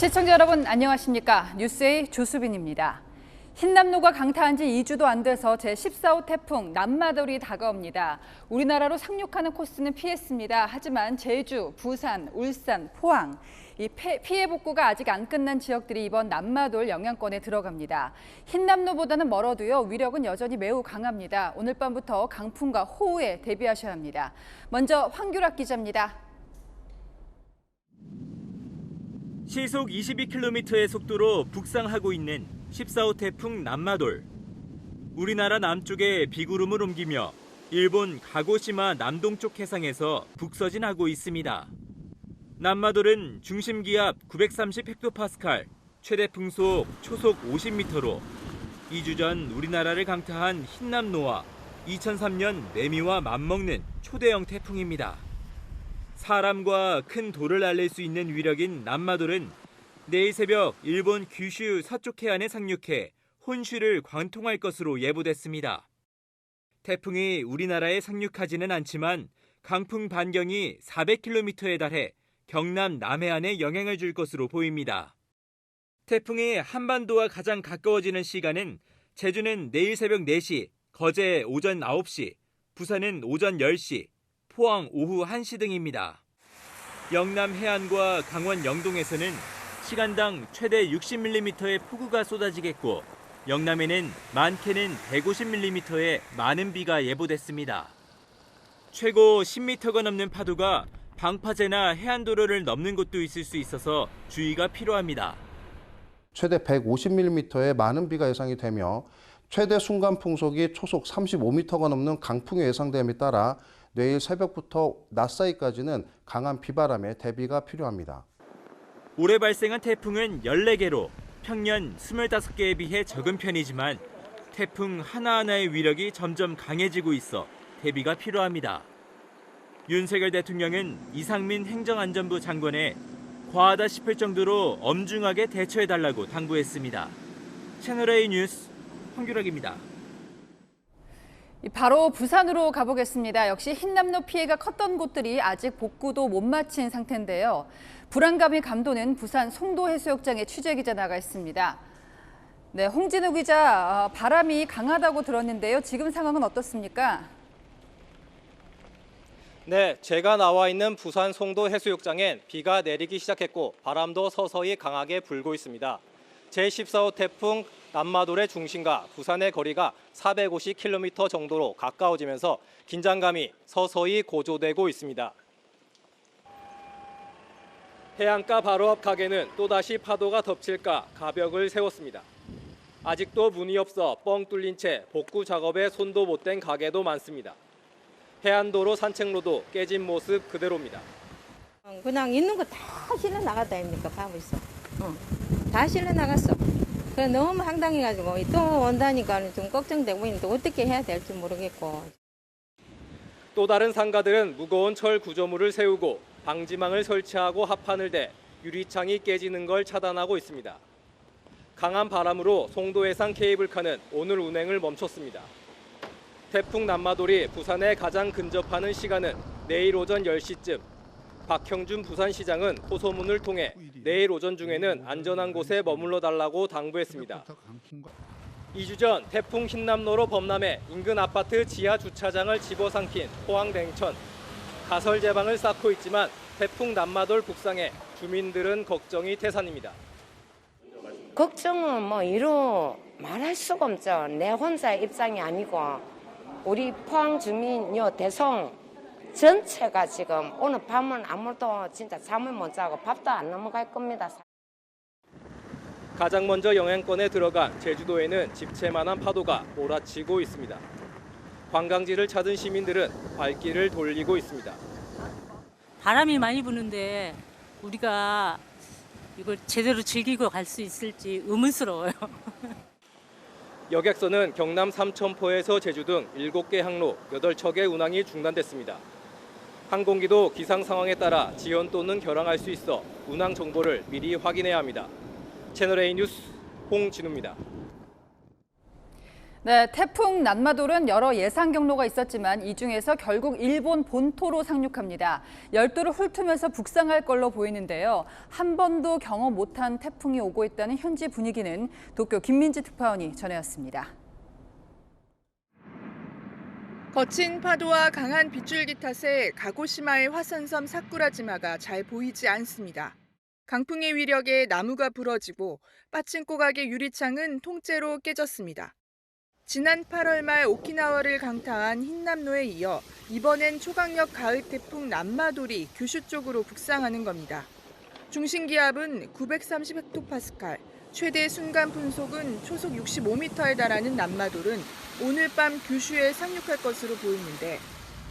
시청자 여러분 안녕하십니까? 뉴스의 조수빈입니다. 흰남노가 강타한 지 2주도 안 돼서 제14호 태풍 남마돌이 다가옵니다. 우리나라로 상륙하는 코스는 피했습니다. 하지만 제주, 부산, 울산, 포항 이 피해 복구가 아직 안 끝난 지역들이 이번 남마돌 영향권에 들어갑니다. 흰남노보다는 멀어도요 위력은 여전히 매우 강합니다. 오늘 밤부터 강풍과 호우에 대비하셔야 합니다. 먼저 황규락 기자입니다. 시속 22km의 속도로 북상하고 있는 14호 태풍 남마돌. 우리나라 남쪽에 비구름을 옮기며 일본 가고시마 남동쪽 해상에서 북서진하고 있습니다. 남마돌은 중심 기압 930헥토파스칼, 최대 풍속 초속 50m로 2주 전 우리나라를 강타한 흰남노와 2003년 매미와 맞먹는 초대형 태풍입니다. 사람과 큰 돌을 날릴 수 있는 위력인 남마돌은 내일 새벽 일본 규슈 서쪽 해안에 상륙해 혼슈를 관통할 것으로 예보됐습니다. 태풍이 우리나라에 상륙하지는 않지만 강풍 반경이 400km에 달해 경남 남해안에 영향을 줄 것으로 보입니다. 태풍이 한반도와 가장 가까워지는 시간은 제주는 내일 새벽 4시, 거제 오전 9시, 부산은 오전 10시, 포항 오후 1시 등입니다. 영남 해안과 강원 영동에서는 시간당 최대 60mm의 폭우가 쏟아지겠고 영남에는 많게는 150mm의 많은 비가 예보됐습니다. 최고 10m가 넘는 파도가 방파제나 해안도로를 넘는 곳도 있을 수 있어서 주의가 필요합니다. 최대 150mm의 많은 비가 예상이 되며 최대 순간 풍속이 초속 35m가 넘는 강풍이 예상됨에 따라 내일 새벽부터 낮 사이까지는 강한 비바람에 대비가 필요합니다. 올해 발생한 태풍은 14개로 평년 25개에 비해 적은 편이지만 태풍 하나하나의 위력이 점점 강해지고 있어 대비가 필요합니다. 윤석열 대통령은 이상민 행정안전부 장관에 과하다 싶을 정도로 엄중하게 대처해달라고 당부했습니다. 채널A 뉴스 황규락입니다. 바로 부산으로 가보겠습니다. 역시 흰남노 피해가 컸던 곳들이 아직 복구도 못 마친 상태인데요. 불안감이 감도는 부산 송도 해수욕장에 취재기자 나가 있습니다. 네, 홍진우 기자, 바람이 강하다고 들었는데요. 지금 상황은 어떻습니까? 네, 제가 나와 있는 부산 송도 해수욕장엔 비가 내리기 시작했고 바람도 서서히 강하게 불고 있습니다. 제14호 태풍 남마돌의 중심과 부산의 거리가 450km 정도로 가까워지면서 긴장감이 서서히 고조되고 있습니다. 해안가 바로 앞 가게는 또다시 파도가 덮칠까 가벽을 세웠습니다. 아직도 문이 없어 뻥 뚫린 채 복구 작업에 손도 못 댄 가게도 많습니다. 해안도로 산책로도 깨진 모습 그대로입니다. 그냥 있는 거 다 실려 나갔다 아닙니까? 봐보 있어. 다 실려 나갔어. 그래 너무 황당해가지고 또 온다니까 좀 걱정되고 있는데 어떻게 해야 될지 모르겠고. 또 다른 상가들은 무거운 철 구조물을 세우고 방지망을 설치하고 합판을 대 유리창이 깨지는 걸 차단하고 있습니다. 강한 바람으로 송도해상 케이블카는 오늘 운행을 멈췄습니다. 태풍 남마돌이 부산에 가장 근접하는 시간은 내일 오전 10시쯤. 박형준 부산시장은 호소문을 통해 내일 오전 중에는 안전한 곳에 머물러 달라고 당부했습니다. 2주 전 태풍 흰남노로 범람해 인근 아파트 지하 주차장을 집어삼킨 포항 냉천. 가설 제방을 쌓고 있지만 태풍 남마돌 북상에 주민들은 걱정이 태산입니다. 걱정은 뭐 이루 말할 수가 없죠. 내 혼자 입장이 아니고 우리 포항 주민 대성 전체가 지금 오늘 밤은 아무도 진짜 잠을 못 자고 밥도 안 넘어갈 겁니다. 가장 먼저 영향권에 들어간 제주도에는 집채만한 파도가 몰아치고 있습니다. 관광지를 찾은 시민들은 발길을 돌리고 있습니다. 바람이 많이 부는데 우리가 이걸 제대로 즐기고 갈 수 있을지 의문스러워요. 여객선은 경남 삼천포에서 제주 등 7개 항로 8척의 운항이 중단됐습니다. 항공기도 기상 상황에 따라 지연 또는 결항할 수 있어 운항 정보를 미리 확인해야 합니다. 채널A 뉴스 홍진우입니다. 네, 태풍 난마돌은 여러 예상 경로가 있었지만 이 중에서 결국 일본 본토로 상륙합니다. 열도를 훑으면서 북상할 걸로 보이는데요. 한 번도 경험 못한 태풍이 오고 있다는 현지 분위기는 도쿄 김민지 특파원이 전해왔습니다. 거친 파도와 강한 빗줄기 탓에 가고시마의 화산섬 사쿠라지마가 잘 보이지 않습니다. 강풍의 위력에 나무가 부러지고 빠친코 가게 유리창은 통째로 깨졌습니다. 지난 8월 말 오키나와를 강타한 흰남노에 이어 이번엔 초강력 가을 태풍 난마돌이 규슈 쪽으로 북상하는 겁니다. 중심 기압은 930헥토파스칼, 최대 순간 분속은 초속 65m에 달하는 난마돌은 오늘 밤 규슈에 상륙할 것으로 보이는데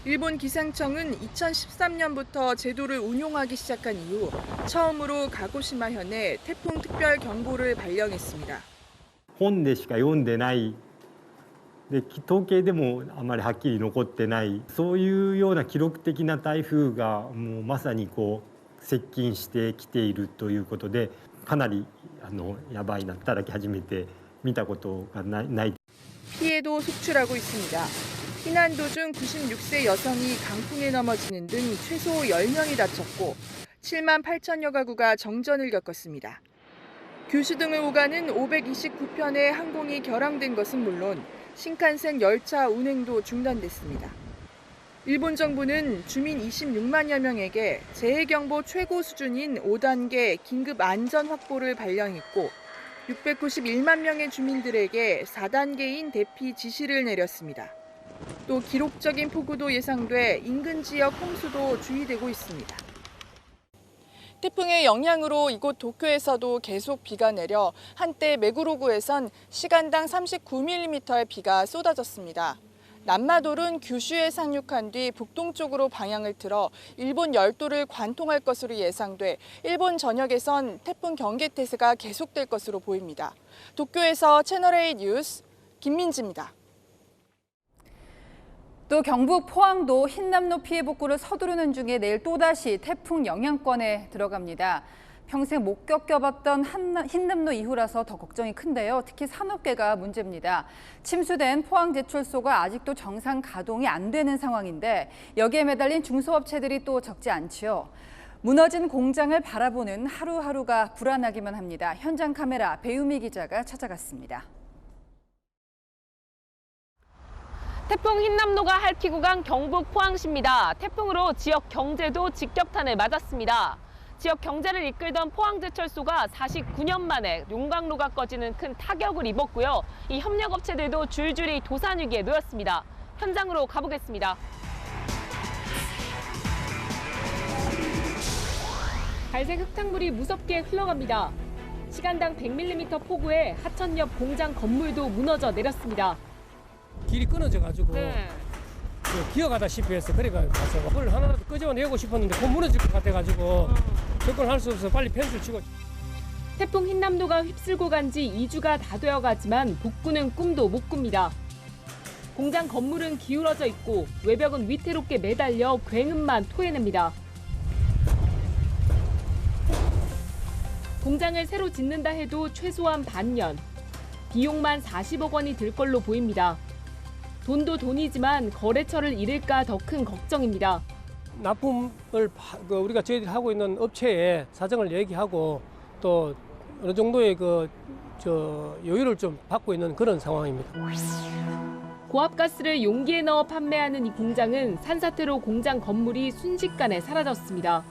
일본 기상청은 2013년부터 제도를 운용하기 시작한 이후 처음으로 가고시마현에 태풍 특별 경보를 발령했습니다. 本でしか読んでないで統計でもあまりはっきり残ってないそういうような記録的な台風がもうまさにこう接近してきているということでかなりやばいな働き始めて見たことがない。 피해도 속출하고 있습니다.避難 도중 96세 여성이 강풍에 넘어지는 등 최소 10명이 다쳤고 7만 8천여 가구가 정전을 겪었습니다. 규슈 등을 오가는 529편의 항공이 결항된 것은 물론 신칸센 열차 운행도 중단됐습니다. 일본 정부는 주민 26만여 명에게 재해경보 최고 수준인 5단계 긴급 안전 확보를 발령했고 691만 명의 주민들에게 4단계인 대피 지시를 내렸습니다. 또 기록적인 폭우도 예상돼 인근 지역 홍수도 주의되고 있습니다. 태풍의 영향으로 이곳 도쿄에서도 계속 비가 내려 한때 메구로구에선 시간당 39mm의 비가 쏟아졌습니다. 난마돌은 규슈에 상륙한 뒤 북동쪽으로 방향을 틀어 일본 열도를 관통할 것으로 예상돼 일본 전역에선 태풍 경계태세가 계속될 것으로 보입니다. 도쿄에서 채널A 뉴스 김민지입니다. 또 경북 포항도 흰남노 피해 복구를 서두르는 중에 내일 또다시 태풍 영향권에 들어갑니다. 평생 못 겪어봤던 흰남노 이후라서 더 걱정이 큰데요. 특히 산업계가 문제입니다. 침수된 포항제철소가 아직도 정상 가동이 안 되는 상황인데 여기에 매달린 중소업체들이 또 적지 않지요. 무너진 공장을 바라보는 하루하루가 불안하기만 합니다. 현장 카메라 배우미 기자가 찾아갔습니다. 태풍 흰남노가 핥히고 간 경북 포항시입니다. 태풍으로 지역 경제도 직격탄을 맞았습니다. 지역 경제를 이끌던 포항제철소가 49년 만에 용광로가 꺼지는 큰 타격을 입었고요. 이 협력업체들도 줄줄이 도산 위기에 놓였습니다. 현장으로 가보겠습니다. 갈색 흙탕물이 무섭게 흘러갑니다. 시간당 100mm 폭우에 하천 옆 공장 건물도 무너져 내렸습니다. 길이 끊어져가지고 기어가다시피 해서 그래가 가서 그걸 하나라도 끄집어내고 싶었는데 곧 무너질 것 같아가지고 접근할 수 없어서 빨리 펜스를 치고. 태풍 흰남노가 휩쓸고 간 지 2주가 다 되어가지만 복구는 꿈도 못 꿉니다. 공장 건물은 기울어져 있고 외벽은 위태롭게 매달려 굉음만 토해냅니다. 공장을 새로 짓는다 해도 최소한 반년, 비용만 40억 원이 들 걸로 보입니다. 돈도 돈이지만 거래처를 잃을까 더 큰 걱정입니다. 납품을 우리가 저희들이 하고 있는 업체에 사정을 얘기하고 또 어느 정도의 여유를 좀 받고 있는 그런 상황입니다. 고압가스를 용기에 넣어 판매하는 이 공장은 산사태로 공장 건물이 순식간에 사라졌습니다.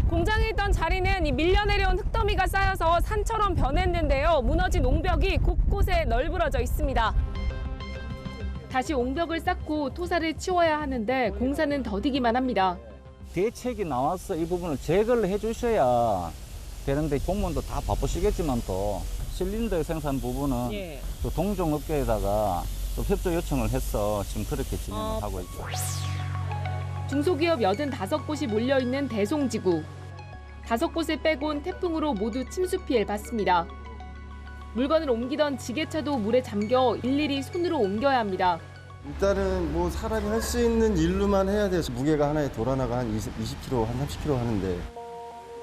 공장에 있던 자리는 이 밀려내려온 흙더미가 쌓여서 산처럼 변했는데요. 무너진 옹벽이 곳곳에 널브러져 있습니다. 다시 옹벽을 쌓고 토사를 치워야 하는데 공사는 더디기만 합니다. 대책이 나와서 이 부분을 제거를 해주셔야 되는데 공무원도 다 바쁘시겠지만 또 실린더 생산 부분은 또 동종업계에다가 또 협조 요청을 해서 지금 그렇게 진행을 하고 있죠. 중소기업 85곳이 몰려있는 대송지구. 5곳을 빼곤 태풍으로 모두 침수 피해를 봤습니다. 물건을 옮기던 지게차도 물에 잠겨 일일이 손으로 옮겨야 합니다. 일단은 뭐 사람이 할 수 있는 일로만 해야 돼서 무게가 하나에 돌아나가 한 20kg, 한 30kg 하는데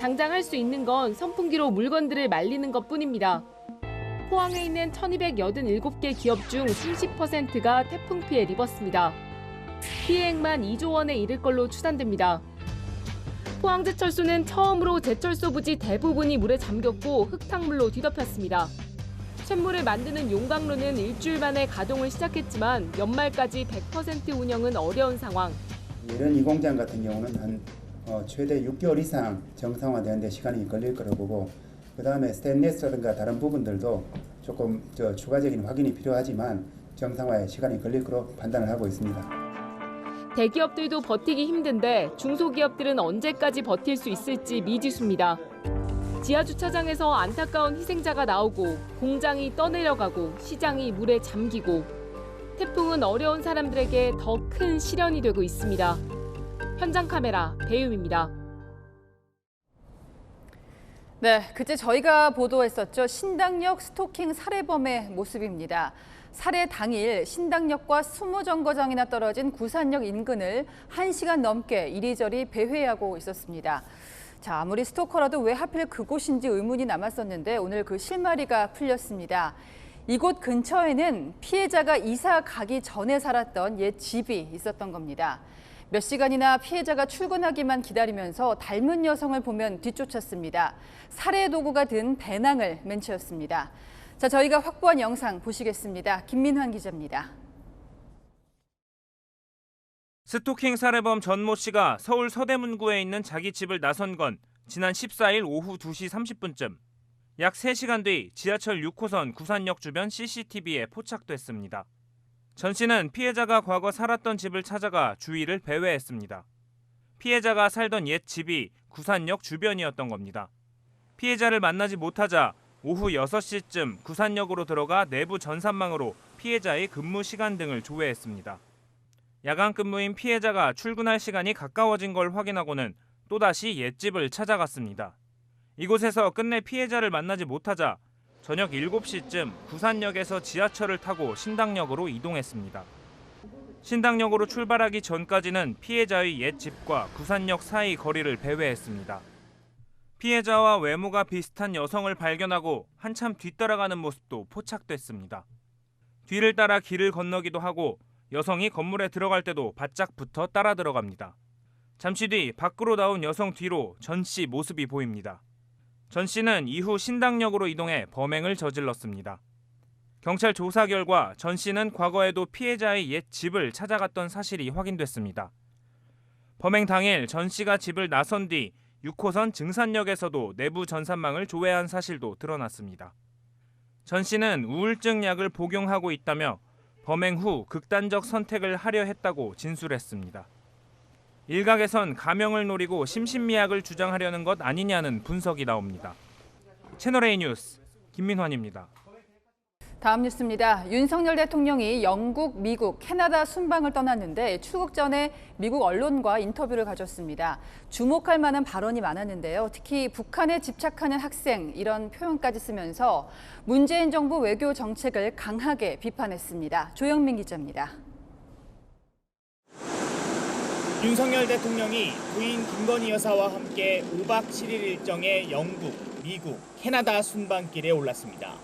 당장 할 수 있는 건 선풍기로 물건들을 말리는 것뿐입니다. 포항에 있는 1287개 기업 중 30%가 태풍 피해를 입었습니다. 피해액만 2조 원에 이를 걸로 추산됩니다. 포항제철소는 처음으로 제철소 부지 대부분이 물에 잠겼고 흙탕물로 뒤덮였습니다. 쇳물을 만드는 용광로는 일주일 만에 가동을 시작했지만 연말까지 100% 운영은 어려운 상황. 이런 이 공장 같은 경우는 한 최대 6개월 이상 정상화되는 데 시간이 걸릴 거라고 보고, 그다음에 스테인리스라든가 다른 부분들도 조금 추가적인 확인이 필요하지만 정상화에 시간이 걸릴 거로 판단을 하고 있습니다. 대기업들도 버티기 힘든데 중소기업들은 언제까지 버틸 수 있을지 미지수입니다. 지하주차장에서 안타까운 희생자가 나오고 공장이 떠내려가고 시장이 물에 잠기고 태풍은 어려운 사람들에게 더 큰 시련이 되고 있습니다. 현장 카메라 배유미입니다. 네, 그제 저희가 보도했었죠. 신당역 스토킹 살해범의 모습입니다. 살해 당일 신당역과 20정거장이나 떨어진 구산역 인근을 1시간 넘게 이리저리 배회하고 있었습니다. 자, 아무리 스토커라도 왜 하필 그곳인지 의문이 남았었는데 오늘 그 실마리가 풀렸습니다. 이곳 근처에는 피해자가 이사 가기 전에 살았던 옛 집이 있었던 겁니다. 몇 시간이나 피해자가 출근하기만 기다리면서 닮은 여성을 보면 뒤쫓았습니다. 살해 도구가 든 배낭을 맨 채였습니다. 자, 저희가 확보한 영상 보시겠습니다. 김민환 기자입니다. 스토킹 살해범 전모 씨가 서울 서대문구에 있는 자기 집을 나선 건 지난 14일 오후 2시 30분쯤. 약 3시간 뒤 지하철 6호선 구산역 주변 CCTV에 포착됐습니다. 전 씨는 피해자가 과거 살았던 집을 찾아가 주위를 배회했습니다. 피해자가 살던 옛 집이 구산역 주변이었던 겁니다. 피해자를 만나지 못하자 오후 6시쯤 구산역으로 들어가 내부 전산망으로 피해자의 근무 시간 등을 조회했습니다. 야간 근무인 피해자가 출근할 시간이 가까워진 걸 확인하고는 또다시 옛집을 찾아갔습니다. 이곳에서 끝내 피해자를 만나지 못하자 저녁 7시쯤 구산역에서 지하철을 타고 신당역으로 이동했습니다. 신당역으로 출발하기 전까지는 피해자의 옛 집과 구산역 사이 거리를 배회했습니다. 피해자와 외모가 비슷한 여성을 발견하고 한참 뒤따라가는 모습도 포착됐습니다. 뒤를 따라 길을 건너기도 하고 여성이 건물에 들어갈 때도 바짝 붙어 따라 들어갑니다. 잠시 뒤 밖으로 나온 여성 뒤로 전 씨 모습이 보입니다. 전 씨는 이후 신당역으로 이동해 범행을 저질렀습니다. 경찰 조사 결과 전 씨는 과거에도 피해자의 옛 집을 찾아갔던 사실이 확인됐습니다. 범행 당일 전 씨가 집을 나선 뒤 6호선 증산역에서도 내부 전산망을 조회한 사실도 드러났습니다. 전 씨는 우울증 약을 복용하고 있다며 범행 후 극단적 선택을 하려 했다고 진술했습니다. 일각에선 가명을 노리고 심신미약을 주장하려는 것 아니냐는 분석이 나옵니다. 채널A 뉴스 김민환입니다. 다음 뉴스입니다. 윤석열 대통령이 영국, 미국, 캐나다 순방을 떠났는데 출국 전에 미국 언론과 인터뷰를 가졌습니다. 주목할 만한 발언이 많았는데요. 특히 북한에 집착하는 학생 이런 표현까지 쓰면서 문재인 정부 외교 정책을 강하게 비판했습니다. 조영민 기자입니다. 윤석열 대통령이 부인 김건희 여사와 함께 5박 7일 일정의 영국, 미국, 캐나다 순방길에 올랐습니다.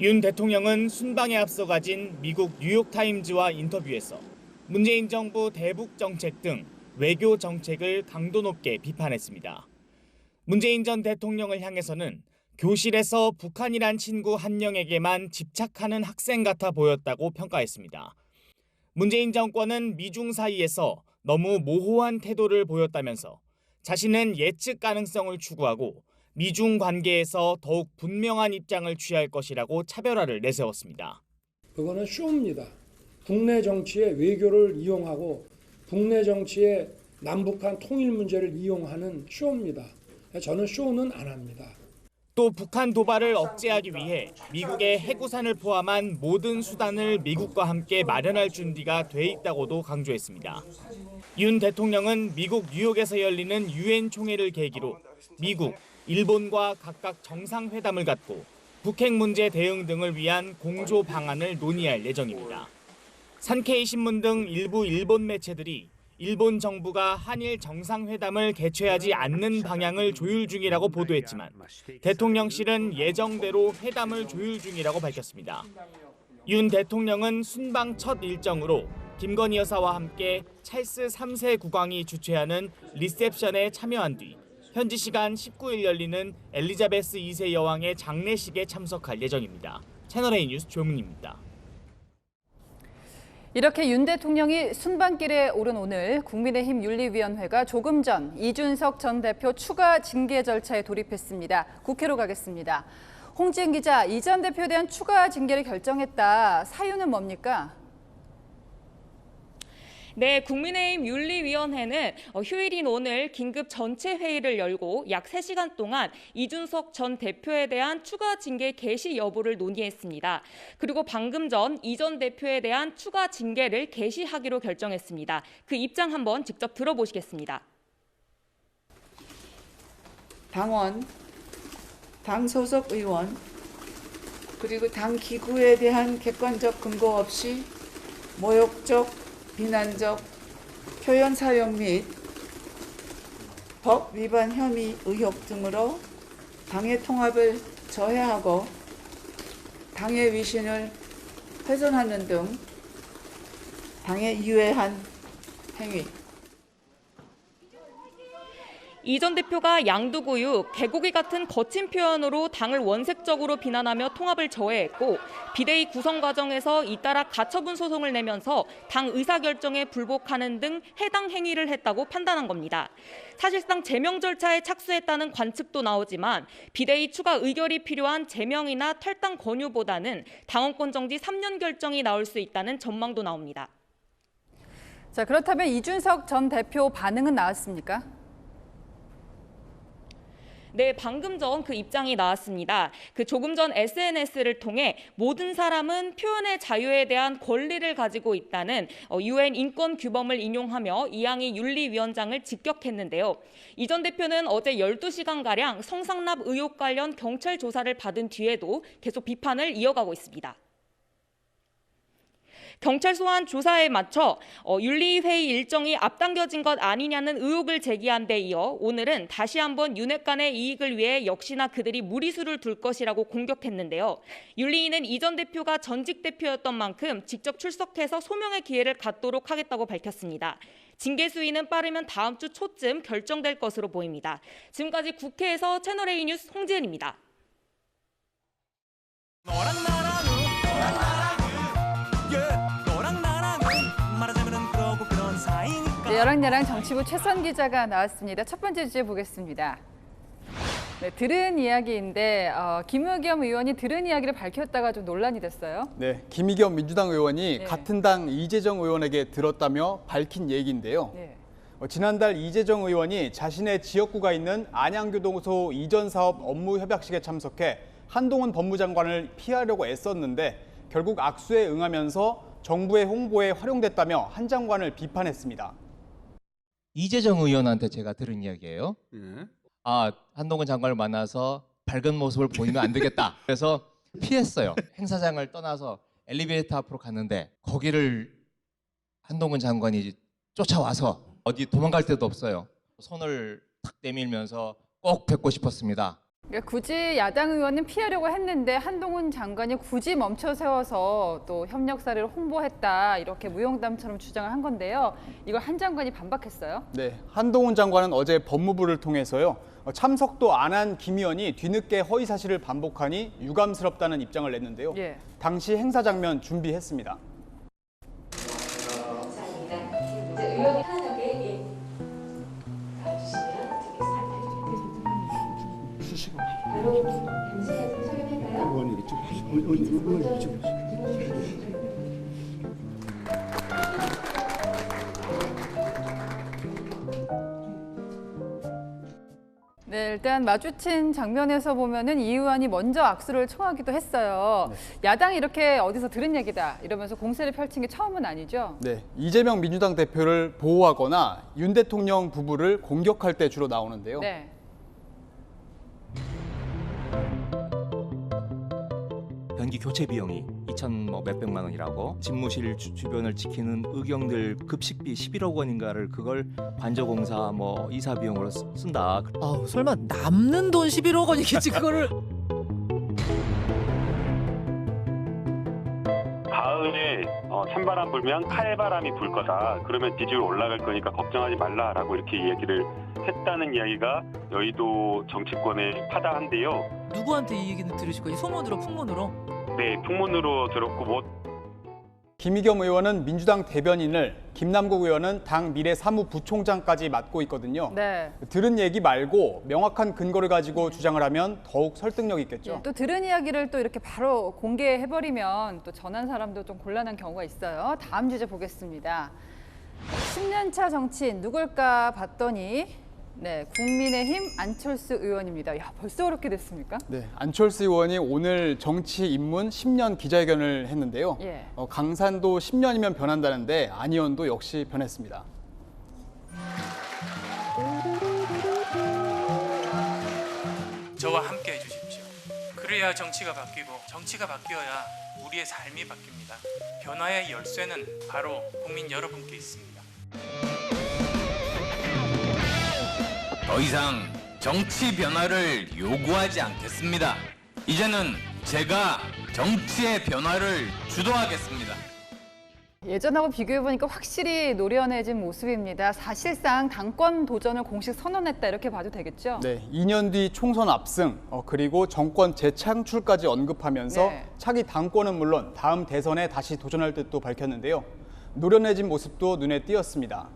윤 대통령은 순방에 앞서 가진 미국 뉴욕타임즈와 인터뷰에서 문재인 정부 대북 정책 등 외교 정책을 강도 높게 비판했습니다. 문재인 전 대통령을 향해서는 교실에서 북한이란 친구 한 명에게만 집착하는 학생 같아 보였다고 평가했습니다. 문재인 정권은 미중 사이에서 너무 모호한 태도를 보였다면서 자신은 예측 가능성을 추구하고 미중 관계에서 더욱 분명한 입장을 취할 것이라고 차별화를 내세웠습니다. 그거는 쇼입니다. 국내 정치의 외교를 이용하고 국내 정치의 남북한 통일 문제를 이용하는 쇼입니다. 저는 쇼는 안 합니다. 또 북한 도발을 억제하기 위해 미국의 해구산을 포함한 모든 수단을 미국과 함께 마련할 준비가 돼 있다고도 강조했습니다. 윤 대통령은 미국 뉴욕에서 열리는 유엔 총회를 계기로 미국, 일본과 각각 정상회담을 갖고 북핵 문제 대응 등을 위한 공조 방안을 논의할 예정입니다. 산케이 신문 등 일부 일본 매체들이 일본 정부가 한일 정상회담을 개최하지 않는 방향을 조율 중이라고 보도했지만 대통령실은 예정대로 회담을 조율 중이라고 밝혔습니다. 윤 대통령은 순방 첫 일정으로 김건희 여사와 함께 찰스 3세 국왕이 주최하는 리셉션에 참여한 뒤 현지 시간 19일 열리는 엘리자베스 2세 여왕의 장례식에 참석할 예정입니다. 채널A 뉴스 조문입니다. 이렇게 윤 대통령이 순방길에 오른 오늘 국민의힘 윤리위원회가 조금 전 이준석 전 대표 추가 징계 절차에 돌입했습니다. 국회로 가겠습니다. 홍지은 기자, 이 전 대표에 대한 추가 징계를 결정했다. 사유는 뭡니까? 네, 국민의힘 윤리위원회는 휴일인 오늘 긴급 전체 회의를 열고 약 3시간 동안 이준석 전 대표에 대한 추가 징계 개시 여부를 논의했습니다. 그리고 방금 전 이 전 대표에 대한 추가 징계를 개시하기로 결정했습니다. 그 입장 한번 직접 들어보시겠습니다. 당원, 당 소속 의원, 그리고 당 기구에 대한 객관적 근거 없이 모욕적, 비난적 표현 사용 및 법 위반 혐의 의혹 등으로 당의 통합을 저해하고 당의 위신을 훼손하는 등 당에 유해한 행위. 이 전 대표가 양두구육, 개고기 같은 거친 표현으로 당을 원색적으로 비난하며 통합을 저해했고 비대위 구성 과정에서 잇따라 가처분 소송을 내면서 당 의사결정에 불복하는 등 해당 행위를 했다고 판단한 겁니다. 사실상 제명 절차에 착수했다는 관측도 나오지만 비대위 추가 의결이 필요한 제명이나 탈당 권유보다는 당원권 정지 3년 결정이 나올 수 있다는 전망도 나옵니다. 자, 그렇다면 이준석 전 대표 반응은 나왔습니까? 네, 방금 전 그 입장이 나왔습니다. 조금 전 SNS를 통해 모든 사람은 표현의 자유에 대한 권리를 가지고 있다는 UN 인권 규범을 인용하며 이양희 윤리위원장을 직격했는데요. 이 전 대표는 어제 12시간가량 성상납 의혹 관련 경찰 조사를 받은 뒤에도 계속 비판을 이어가고 있습니다. 경찰 소환 조사에 맞춰 윤리회의 일정이 앞당겨진 것 아니냐는 의혹을 제기한 데 이어 오늘은 다시 한번 윤핵관의 이익을 위해 역시나 그들이 무리수를 둘 것이라고 공격했는데요. 윤리위는 이 전 대표가 전직 대표였던 만큼 직접 출석해서 소명의 기회를 갖도록 하겠다고 밝혔습니다. 징계 수위는 빠르면 다음 주 초쯤 결정될 것으로 보입니다. 지금까지 국회에서 채널A 뉴스 홍지은입니다. 네, 여랑야랑 정치부 최선 기자가 나왔습니다. 첫 번째 주제 보겠습니다. 네, 들은 이야기인데 김의겸 의원이 들은 이야기를 밝혔다가 좀 논란이 됐어요. 네, 김의겸 민주당 의원이 같은 당 이재정 의원에게 들었다며 밝힌 얘기인데요. 네. 지난달 이재정 의원이 자신의 지역구가 있는 안양교도소 이전 사업 업무 협약식에 참석해 한동훈 법무장관을 피하려고 애썼는데 결국 악수에 응하면서 정부의 홍보에 활용됐다며 한 장관을 비판했습니다. 이재정 의원한테 제가 들은 이야기예요. 한동훈 장관을 만나서 밝은 모습을 보이면 안 되겠다. 그래서 피했어요. 행사장을 떠나서 엘리베이터 앞으로 갔는데 거기를 한동훈 장관이 쫓아와서 어디 도망갈 데도 없어요. 손을 탁 내밀면서 꼭 뵙고 싶었습니다. 그러니까 굳이 야당 의원은 피하려고 했는데 한동훈 장관이 굳이 멈춰 세워서 또 협력 사례를 홍보했다 이렇게 무용담처럼 주장을 한 건데요. 이걸 한 장관이 반박했어요. 네, 한동훈 장관은 어제 법무부를 통해서요. 참석도 안 한 김 의원이 뒤늦게 허위 사실을 반복하니 유감스럽다는 입장을 냈는데요. 예. 당시 행사 장면 준비했습니다. 의원이 편하게 바로 당시에 촬영할까요? 의원이 이쪽 네, 일단 마주친 장면에서 보면은 이 의원이 먼저 악수를 청하기도 했어요. 네. 야당이 이렇게 어디서 들은 얘기다 이러면서 공세를 펼친 게 처음은 아니죠? 네, 이재명 민주당 대표를 보호하거나 윤 대통령 부부를 공격할 때 주로 나오는데요. 네. 전기 교체 비용이 2천 몇백만 원이라고, 집무실 주변을 지키는 의경들 급식비 11억 원인가를 그걸 관저공사 이사 비용으로 쓴다. 아우, 설마 남는 돈 11억 원이겠지 그거를. 가을에 찬바람 불면 칼바람이 불 거다. 그러면 지지율 올라갈 거니까 걱정하지 말라라고 이렇게 얘기를 했다는 이야기가 여의도 정치권에 파다한데요. 누구한테 이 얘기는 들으실 거예요? 소문으로, 풍문으로? 네, 풍문으로 들었고 김의겸 의원은 민주당 대변인을, 김남국 의원은 당 미래사무부총장까지 맡고 있거든요. 네. 들은 얘기 말고 명확한 근거를 가지고 주장을 하면 더욱 설득력 있겠죠. 또 들은 이야기를 또 이렇게 바로 공개해버리면 또 전한 사람도 좀 곤란한 경우가 있어요. 다음 주제 보겠습니다. 10년차 정치인 누굴까 봤더니 국민의힘 안철수 의원입니다. 야, 벌써 그렇게 됐습니까? 네, 안철수 의원이 오늘 정치 입문 10년 기자회견을 했는데요. 예. 강산도 10년이면 변한다는데 안희원도 역시 변했습니다. 저와 함께 해주십시오. 그래야 정치가 바뀌고, 정치가 바뀌어야 우리의 삶이 바뀝니다. 변화의 열쇠는 바로 국민 여러분께 있습니다. 더 이상 정치 변화를 요구하지 않겠습니다. 이제는 제가 정치의 변화를 주도하겠습니다. 예전하고 비교해보니까 확실히 노련해진 모습입니다. 사실상 당권 도전을 공식 선언했다 이렇게 봐도 되겠죠? 네, 2년 뒤 총선 압승, 그리고 정권 재창출까지 언급하면서 차기 당권은 물론 다음 대선에 다시 도전할 뜻도 밝혔는데요. 노련해진 모습도 눈에 띄었습니다.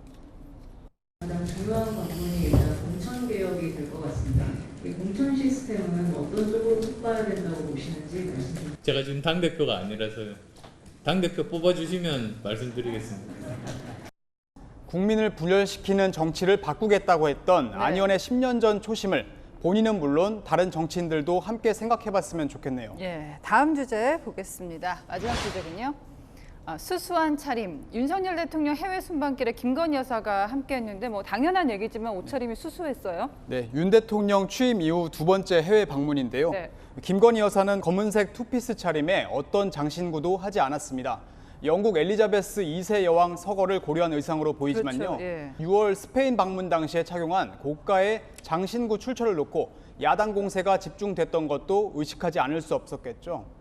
가장 중요한 부분이 일단 공천 개혁이 될 것 같습니다. 이 공천 시스템은 어떤 쪽으로 바꿔야 된다고 보시는지 말씀 주세요. 제가 지금 당대표가 아니라서요. 당대표 뽑아주시면 말씀드리겠습니다. 국민을 분열시키는 정치를 바꾸겠다고 했던 안희원의 10년 전 초심을 본인은 물론 다른 정치인들도 함께 생각해봤으면 좋겠네요. 예, 다음 주제 보겠습니다. 마지막 주제군요. 수수한 차림. 윤석열 대통령 해외 순방길에 김건희 여사가 함께했는데 당연한 얘기지만 옷차림이 수수했어요. 네, 윤 대통령 취임 이후 두 번째 해외 방문인데요. 김건희 여사는 검은색 투피스 차림에 어떤 장신구도 하지 않았습니다. 영국 엘리자베스 2세 여왕 서거를 고려한 의상으로 보이지만요. 6월 스페인 방문 당시에 착용한 고가의 장신구 출처를 놓고 야당 공세가 집중됐던 것도 의식하지 않을 수 없었겠죠.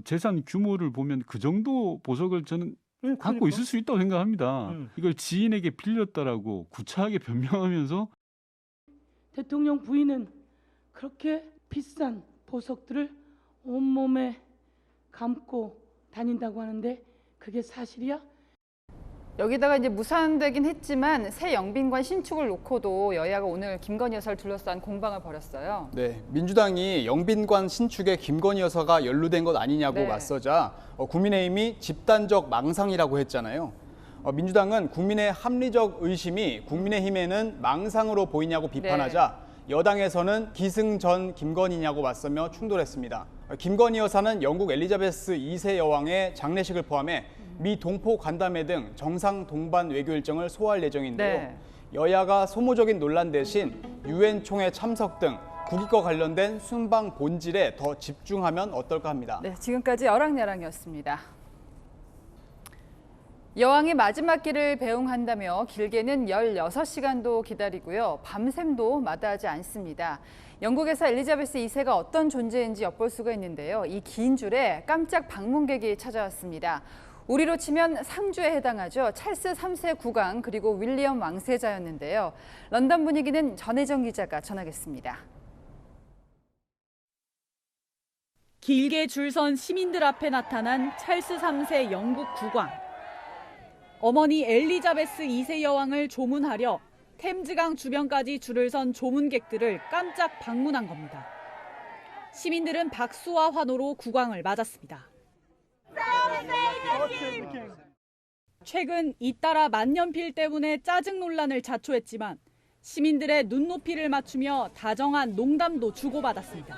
재산 규모를 보면 그 정도 보석을 저는 갖고 있을 수 있다고 생각합니다. 이걸 지인에게 빌렸다라고 구차하게 변명하면서 대통령 부인은 그렇게 비싼 보석들을 온몸에 감고 다닌다고 하는데 그게 사실이야? 여기다가 이제 무산되긴 했지만 새 영빈관 신축을 놓고도 여야가 오늘 김건희 여사를 둘러싼 공방을 벌였어요. 네, 민주당이 영빈관 신축에 김건희 여사가 연루된 것 아니냐고 맞서자 국민의힘이 집단적 망상이라고 했잖아요. 민주당은 국민의 합리적 의심이 국민의힘에는 망상으로 보이냐고 비판하자 여당에서는 기승전 김건희냐고 맞서며 충돌했습니다. 김건희 여사는 영국 엘리자베스 2세 여왕의 장례식을 포함해 미 동포 간담회 등 정상 동반 외교 일정을 소화할 예정인데요. 여야가 소모적인 논란 대신 유엔 총회 참석 등 국익과 관련된 순방 본질에 더 집중하면 어떨까 합니다. 네, 지금까지 여랑야랑이었습니다. 여왕이 마지막 길을 배웅한다며 길게는 16시간도 기다리고요. 밤샘도 마다하지 않습니다. 영국에서 엘리자베스 2세가 어떤 존재인지 엿볼 수가 있는데요. 이 긴 줄에 깜짝 방문객이 찾아왔습니다. 우리로 치면 상주에 해당하죠. 찰스 3세 국왕 그리고 윌리엄 왕세자였는데요. 런던 분위기는 전혜정 기자가 전하겠습니다. 길게 줄선 시민들 앞에 나타난 찰스 3세 영국 국왕. 어머니 엘리자베스 2세 여왕을 조문하려 템즈강 주변까지 줄을 선 조문객들을 깜짝 방문한 겁니다. 시민들은 박수와 환호로 국왕을 맞았습니다. 최근 잇따라 만년필 때문에 짜증 논란을 자초했지만 시민들의 눈높이를 맞추며 다정한 농담도 주고받았습니다.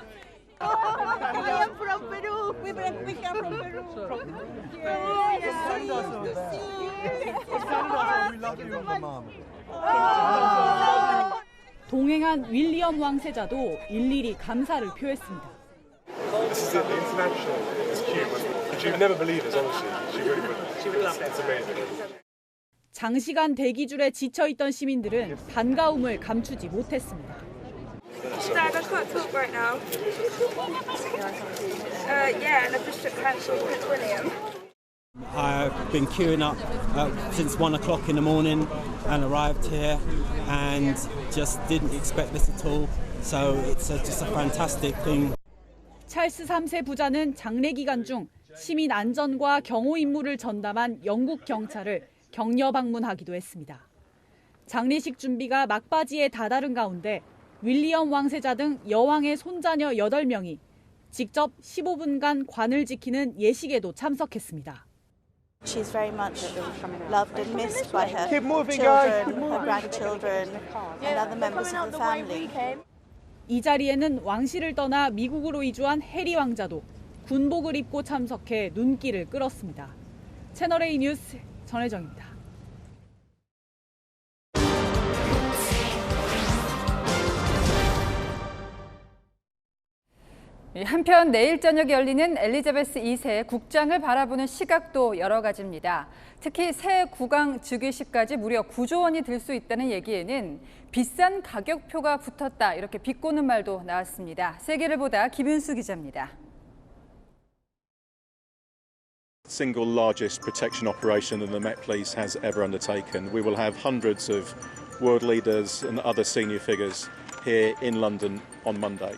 동행한 윌리엄 왕세자도 일일이 감사를 표했습니다. international as Q was. She would never believe us, honestly. She really would. She would love it. It's amazing. 장시간 대기줄에 지쳐있던 시민들은 반가움을 감추지 못했습니다. Dad, I can't talk right now. Yeah, and I've just shook hands with Prince William. I've been queuing up since 1 o'clock in the morning and arrived here and just didn't expect this at all. So it's just a fantastic thing. 찰스 3세 부자는 장례 기간 중 시민 안전과 경호 임무를 전담한 영국 경찰을 격려 방문하기도 했습니다. 장례식 준비가 막바지에 다다른 가운데 윌리엄 왕세자 등 여왕의 손자녀 8명이 직접 15분간 관을 지키는 예식에도 참석했습니다. She's very much loved and missed by her children, her grandchildren, and other members of the family. 이 자리에는 왕실을 떠나 미국으로 이주한 해리 왕자도 군복을 입고 참석해 눈길을 끌었습니다. 채널A 뉴스 전혜정입니다. 한편 내일 저녁 열리는 엘리자베스 2세 국장을 바라보는 시각도 여러 가지입니다. 특히 새 국왕 즉위식까지 무려 9조 원이 들 수 있다는 얘기에는 비싼 가격표가 붙었다, 이렇게 비꼬는 말도 나왔습니다. 세계를 보다 김윤수 기자입니다. Single largest protection operation that the Met Police has ever undertaken. We will have hundreds of world leaders and other senior figures here in London on Monday.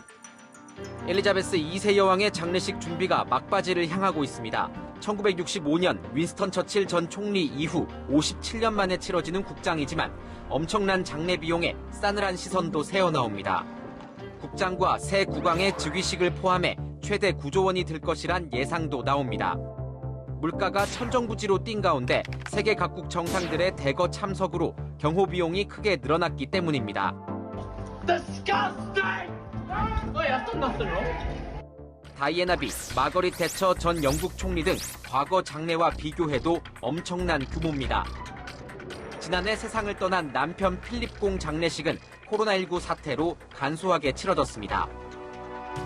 엘리자베스 2세 여왕의 장례식 준비가 막바지를 향하고 있습니다. 1965년 윈스턴 처칠 전 총리 이후 57년 만에 치러지는 국장이지만 엄청난 장례 비용에 싸늘한 시선도 새어나옵니다. 국장과 새 국왕의 즉위식을 포함해 최대 9조 원이 들 것이란 예상도 나옵니다. 물가가 천정부지로 뛴 가운데 세계 각국 정상들의 대거 참석으로 경호 비용이 크게 늘어났기 때문입니다. 다이애나 비, 마거릿 대처 전 영국 총리 등 과거 장례와 비교해도 엄청난 규모입니다. 지난해 세상을 떠난 남편 필립공 장례식은 코로나19 사태로 간소하게 치러졌습니다.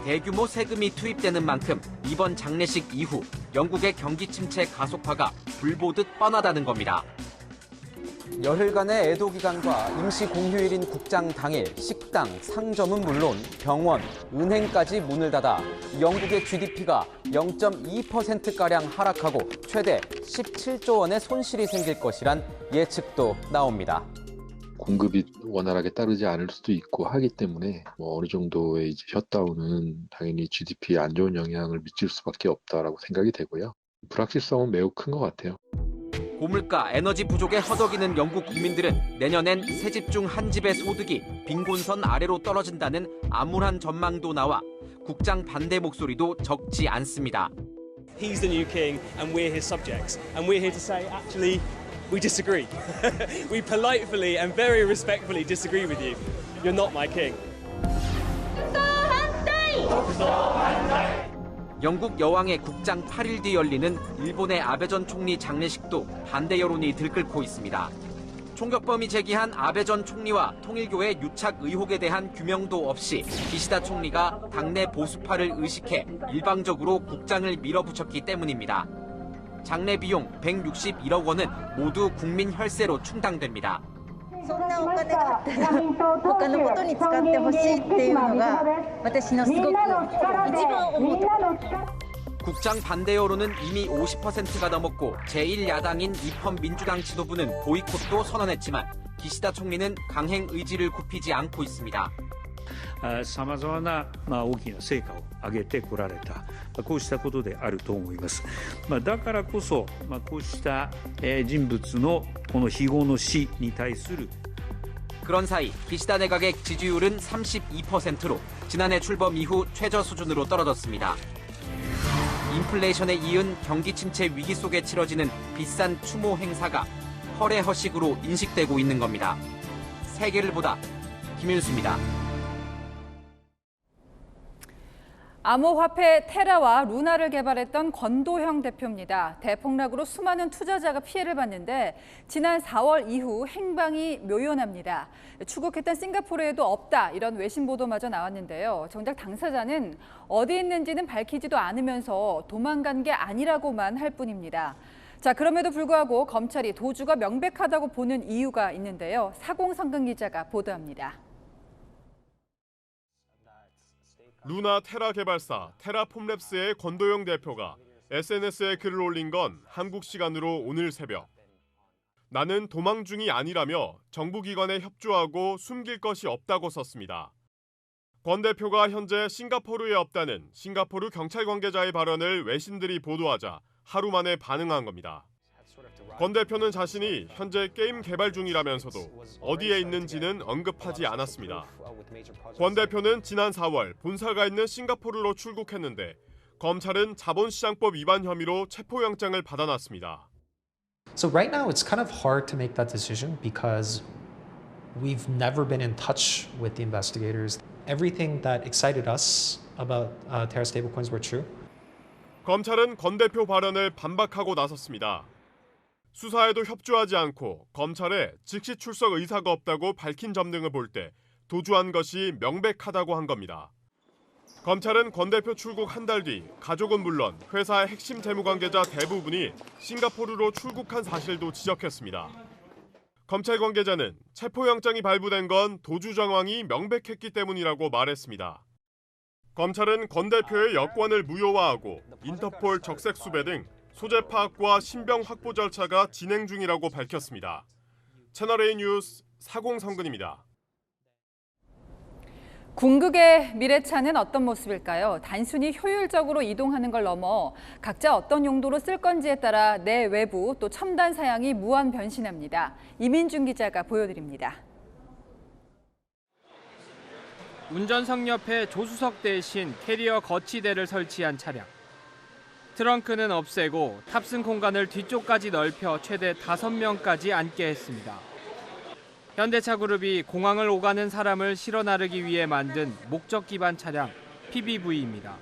대규모 세금이 투입되는 만큼 이번 장례식 이후 영국의 경기 침체 가속화가 불보듯 뻔하다는 겁니다. 열흘간의 애도 기간과 임시 공휴일인 국장 당일 식당, 상점은 물론 병원, 은행까지 문을 닫아 영국의 GDP가 0.2%가량 하락하고 최대 17조 원의 손실이 생길 것이란 예측도 나옵니다. 공급이 원활하게 따르지 않을 수도 있고 하기 때문에 어느 정도의 이제 셧다운은 당연히 GDP에 안 좋은 영향을 미칠 수밖에 없다라고 생각이 되고요. 불확실성은 매우 큰 것 같아요. 고물가, 에너지 부족에 허덕이는 영국 국민들은 내년엔 세 집 중 한 집의 소득이 빈곤선 아래로 떨어진다는 암울한 전망도 나와 국장 반대 목소리도 적지 않습니다. He's the new king and we're his subjects. And we're here to say, actually, we disagree. We politely and very respectfully disagree with you. You're not my king. 영국 여왕의 국장 8일 뒤 열리는 일본의 아베 전 총리 장례식도 반대 여론이 들끓고 있습니다. 총격범이 제기한 아베 전 총리와 통일교의 유착 의혹에 대한 규명도 없이 기시다 총리가 당내 보수파를 의식해 일방적으로 국장을 밀어붙였기 때문입니다. 장례 비용 161억 원은 모두 국민 혈세로 충당됩니다. そんなお金があったら他のことに使ってほしいっていうのが私のすごく一番思うところ。 국장 반대 여론은 이미 50%가 넘었고 제1야당인 입헌 민주당 지도부는 보이콧도 선언했지만 기시다 총리는 강행 의지를 굽히지 않고 있습니다. さまざまな大きな成果を上げてこられたこうしたことであると思います。だからこそこうした人物のこの非業の死に対する 그런 사이 기시다 내각의 지지율은 32%로 지난해 출범 이후 최저 수준으로 떨어졌습니다. 인플레이션에 이은 경기 침체 위기 속에 치러지는 비싼 추모 행사가 허례허식으로 인식되고 있는 겁니다. 세계를 보다 김윤수입니다. 암호화폐 테라와 루나를 개발했던 권도형 대표입니다. 대폭락으로 수많은 투자자가 피해를 봤는데 지난 4월 이후 행방이 묘연합니다. 추국했던 싱가포르에도 없다 이런 외신 보도마저 나왔는데요. 정작 당사자는 어디 있는지는 밝히지도 않으면서 도망간 게 아니라고만 할 뿐입니다. 자, 그럼에도 불구하고 검찰이 도주가 명백하다고 보는 이유가 있는데요. 사공성근 기자가 보도합니다. 루나 테라 개발사 테라폼랩스의 권도영 대표가 SNS에 글을 올린 건 한국 시간으로 오늘 새벽. 나는 도망 중이 아니라며 정부기관에 협조하고 숨길 것이 없다고 썼습니다. 권 대표가 현재 싱가포르에 없다는 싱가포르 경찰 관계자의 발언을 외신들이 보도하자 하루 만에 반응한 겁니다. 권 대표는 자신이 현재 게임 개발 중이라면서도 어디에 있는지는 언급하지 않았습니다. 권 대표는 지난 4월 본사가 있는 싱가포르로 출국했는데 검찰은 자본시장법 위반 혐의로 체포영장을 받아놨습니다. So right now it's kind of hard to make that decision because we've never been in touch with the investigators. Everything that excited us about Terra stablecoins were true. 검찰은 권 대표 발언을 반박하고 나섰습니다. 수사에도 협조하지 않고 검찰에 즉시 출석 의사가 없다고 밝힌 점 등을 볼 때 도주한 것이 명백하다고 한 겁니다. 검찰은 권 대표 출국 한 달 뒤 가족은 물론 회사의 핵심 재무관계자 대부분이 싱가포르로 출국한 사실도 지적했습니다. 검찰 관계자는 체포영장이 발부된 건 도주 정황이 명백했기 때문이라고 말했습니다. 검찰은 권 대표의 여권을 무효화하고 인터폴 적색 수배 등 소재 파악과 신병 확보 절차가 진행 중이라고 밝혔습니다. 채널A 뉴스 사공성근입니다. 궁극의 미래차는 어떤 모습일까요? 단순히 효율적으로 이동하는 걸 넘어 각자 어떤 용도로 쓸 건지에 따라 내 외부 또 첨단 사양이 무한 변신합니다. 이민준 기자가 보여드립니다. 운전석 옆에 조수석 대신 캐리어 거치대를 설치한 차량. 트렁크는 없애고 탑승 공간을 뒤쪽까지 넓혀 최대 5명까지 앉게 했습니다. 현대차그룹이 공항을 오가는 사람을 실어 나르기 위해 만든 목적 기반 차량 PBV입니다.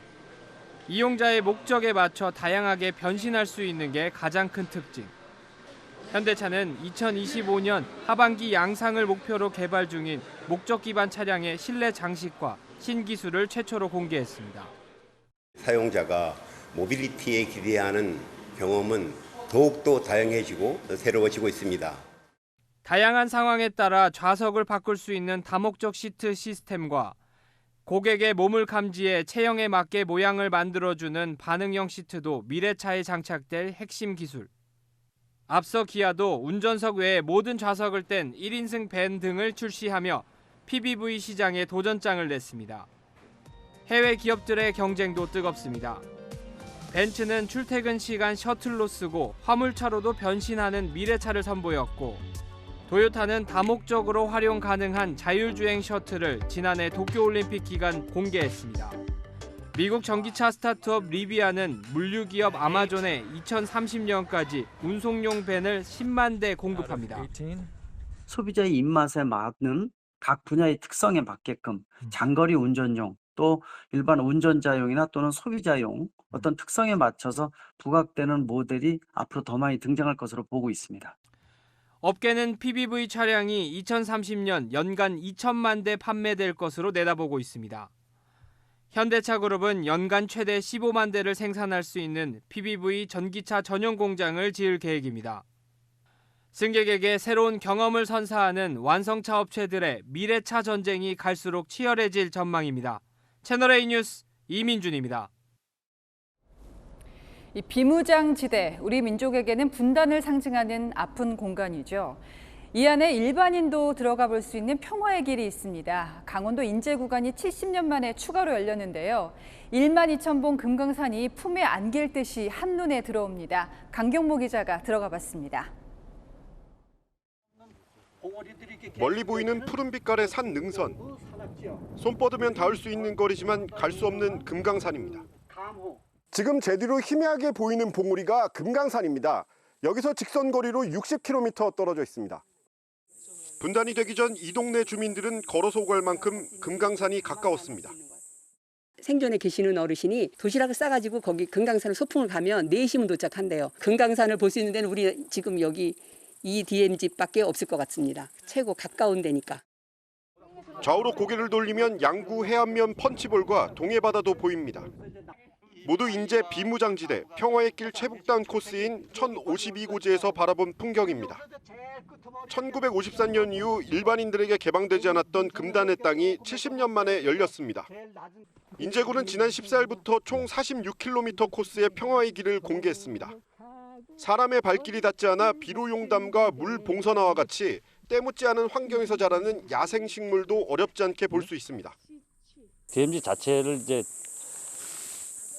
이용자의 목적에 맞춰 다양하게 변신할 수 있는 게 가장 큰 특징. 현대차는 2025년 하반기 양상을 목표로 개발 중인 목적 기반 차량의 실내 장식과 신기술을 최초로 공개했습니다. 사용자가 모빌리티에 기대하는 경험은 더욱더 다양해지고 새로워지고 있습니다. 다양한 상황에 따라 좌석을 바꿀 수 있는 다목적 시트 시스템과 고객의 몸을 감지해 체형에 맞게 모양을 만들어주는 반응형 시트도 미래차에 장착될 핵심 기술. 앞서 기아도 운전석 외에 모든 좌석을 뗀 1인승 밴 등을 출시하며 PBV 시장에 도전장을 냈습니다. 해외 기업들의 경쟁도 뜨겁습니다. 벤츠는 출퇴근 시간 셔틀로 쓰고 화물차로도 변신하는 미래차를 선보였고 도요타는 다목적으로 활용 가능한 자율주행 셔틀을 지난해 도쿄올림픽 기간 공개했습니다. 미국 전기차 스타트업 리비아는 물류기업 아마존에 2030년까지 운송용 밴을 10만 대 공급합니다. 소비자의 입맛에 맞는 각 분야의 특성에 맞게끔 장거리 운전용 또 일반 운전자용이나 또는 소비자용 어떤 특성에 맞춰서 부각되는 모델이 앞으로 더 많이 등장할 것으로 보고 있습니다. 업계는 PBV 차량이 2030년 연간 2천만 대 판매될 것으로 내다보고 있습니다. 현대차그룹은 연간 최대 15만 대를 생산할 수 있는 PBV 전기차 전용 공장을 지을 계획입니다. 승객에게 새로운 경험을 선사하는 완성차 업체들의 미래차 전쟁이 갈수록 치열해질 전망입니다. 채널A 뉴스 이민준입니다. 이 비무장지대, 우리 민족에게는 분단을 상징하는 아픈 공간이죠. 이 안에 일반인도 들어가 볼 수 있는 평화의 길이 있습니다. 강원도 인제 구간이 70년 만에 추가로 열렸는데요. 1만 2천 봉 금강산이 품에 안길 듯이 한눈에 들어옵니다. 강경모 기자가 들어가 봤습니다. 멀리 보이는 푸른 빛깔의 산 능선. 손 뻗으면 닿을 수 있는 거리지만 갈 수 없는 금강산입니다. 지금 제 뒤로 희미하게 보이는 봉우리가 금강산입니다. 여기서 직선 거리로 60km 떨어져 있습니다. 분단이 되기 전 이 동네 주민들은 걸어서 오갈 만큼 금강산이 가까웠습니다. 생존에 계시는 어르신이 도시락을 싸가지고 거기 금강산 소풍을 가면 4시면 도착한대요. 금강산을 볼 수 있는 데는 우리 지금 여기 이 DMZ밖에 없을 것 같습니다. 최고 가까운 데니까. 좌우로 고개를 돌리면 양구 해안면 펀치볼과 동해바다도 보입니다. 모두 인제 비무장지대 평화의 길 최북단 코스인 1052고지에서 바라본 풍경입니다. 1954년 이후 일반인들에게 개방되지 않았던 금단의 땅이 70년 만에 열렸습니다. 인제군은 지난 14일부터 총 46km 코스의 평화의 길을 공개했습니다. 사람의 발길이 닿지 않아 비료용담과 물 봉선화와 같이 때묻지 않은 환경에서 자라는 야생 식물도 어렵지 않게 볼 수 있습니다. DMZ 자체를 이제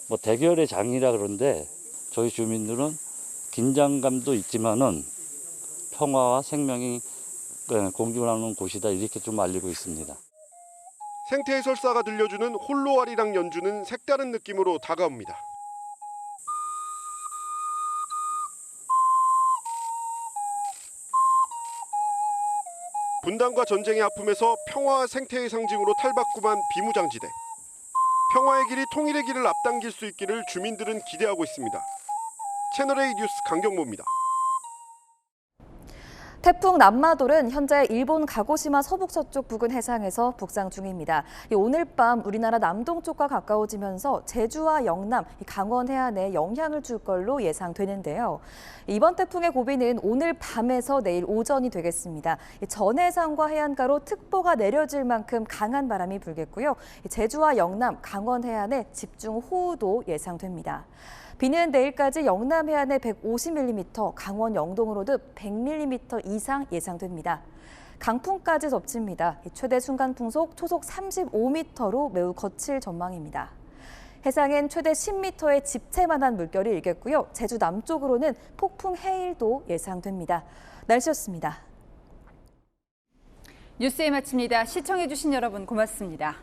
뭐 대결의 장이라 그런데 저희 주민들은 긴장감도 있지만은 평화와 생명이 공존하는 곳이다 이렇게 좀 알리고 있습니다. 생태 해설사가 들려주는 홀로아리랑 연주는 색다른 느낌으로 다가옵니다. 분단과 전쟁의 아픔에서 평화와 생태의 상징으로 탈바꿈한 비무장지대. 평화의 길이 통일의 길을 앞당길 수 있기를 주민들은 기대하고 있습니다. 채널A 뉴스 강경모입니다. 태풍 남마돌은 현재 일본 가고시마 서북서쪽 부근 해상에서 북상 중입니다. 오늘 밤 우리나라 남동쪽과 가까워지면서 제주와 영남, 강원 해안에 영향을 줄 걸로 예상되는데요. 이번 태풍의 고비는 오늘 밤에서 내일 오전이 되겠습니다. 전해상과 해안가로 특보가 내려질 만큼 강한 바람이 불겠고요. 제주와 영남, 강원 해안에 집중 호우도 예상됩니다. 비는 내일까지 영남 해안에 150mm, 강원 영동으로도 100mm 이상 예상됩니다. 강풍까지 덮칩니다. 최대 순간풍속 초속 35m로 매우 거칠 전망입니다. 해상엔 최대 10m의 집채만한 물결이 일겠고요. 제주 남쪽으로는 폭풍 해일도 예상됩니다. 날씨였습니다. 뉴스에 마칩니다. 시청해주신 여러분 고맙습니다.